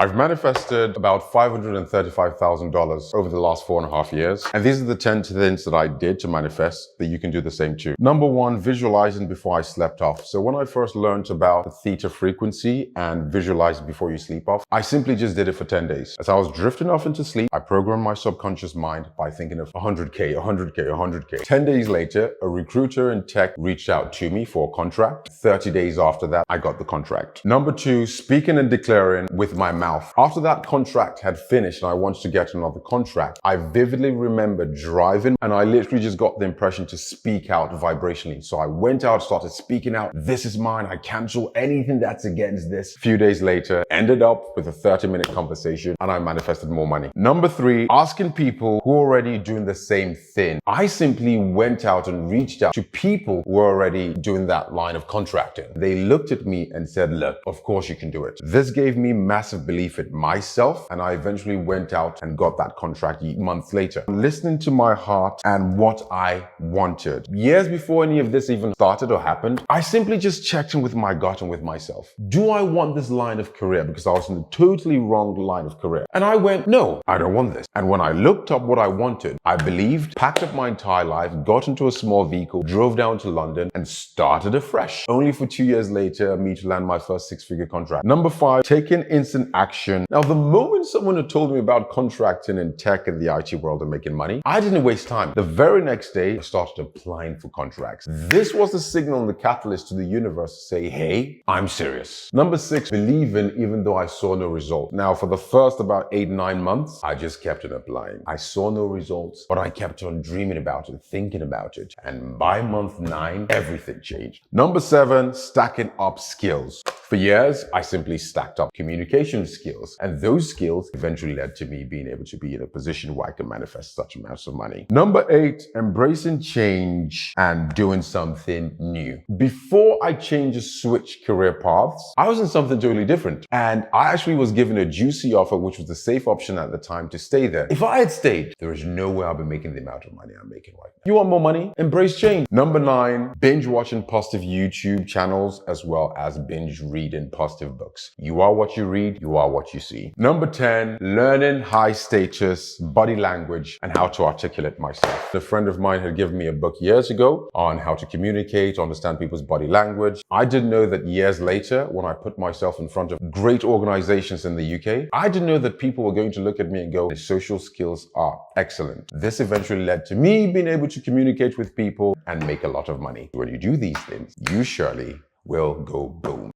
I've manifested about $535,000 over the last 4.5 years. And these are the 10 things that I did to manifest that you can do the same too. Number one, visualizing before I slept off. So when I first learned about the theta frequency and visualizing before you sleep off, I simply just did it for 10 days. As I was drifting off into sleep, I programmed my subconscious mind by thinking of 100K, 100K, 100K. 10 days later, a recruiter in tech reached out to me for a contract. 30 days after that, I got the contract. Number two, speaking and declaring with my mouth. After that contract had finished and I wanted to get another contract, I vividly remember driving and I literally just got the impression to speak out vibrationally. So I went out, started speaking out, this is mine, I cancel anything that's against this. A few days later, ended up with a 30-minute conversation and I manifested more money. Number three, asking people who are already doing the same thing. I simply went out and reached out to people who were already doing that line of contracting. They looked at me and said, look, of course you can do it. This gave me massive belief in myself, and I eventually went out and got that contract months later. Listening to my heart and what I wanted. Years before any of this even started or happened, I simply just checked in with my gut and with myself. Do I want this line of career? Because I was in the totally wrong line of career. And I went, no, I don't want this. And when I looked up what I wanted, I believed, packed up my entire life, got into a small vehicle, drove down to London and started afresh. Only for 2 years later, me to land my first six-figure contract. Number five, taking instant action. Now, the moment someone had told me about contracting in tech and the IT world and making money, I didn't waste time. The very next day, I started applying for contracts. This was the signal and the catalyst to the universe to say, hey, I'm serious. Number six, believing even though I saw no result. Now, for the first about 8-9 months, I just kept on applying. I saw no results, but I kept on dreaming about it, thinking about it. And by month 9, everything changed. Number seven, stacking up skills. For years, I simply stacked up communication skills, and those skills eventually led to me being able to be in a position where I can manifest such amounts of money. Number eight, embracing change and doing something new. Before I changed to switch career paths, I was in something totally different, and I actually was given a juicy offer, which was the safe option at the time, to stay there. If I had stayed, there is no way I'll be making the amount of money I'm making right now. You want more money? Embrace change. Number nine, binge watching positive YouTube channels as well as binge reading positive books. You are what you read, you are what you see. Number 10, learning high status body language and how to articulate myself. A friend of mine had given me a book years ago on how to communicate, understand people's body language. I didn't know that years later, when I put myself in front of great organizations in the UK, I didn't know that people were going to look at me and go, his social skills are excellent. This eventually led to me being able to communicate with people and make a lot of money. When you do these things, you surely will go boom.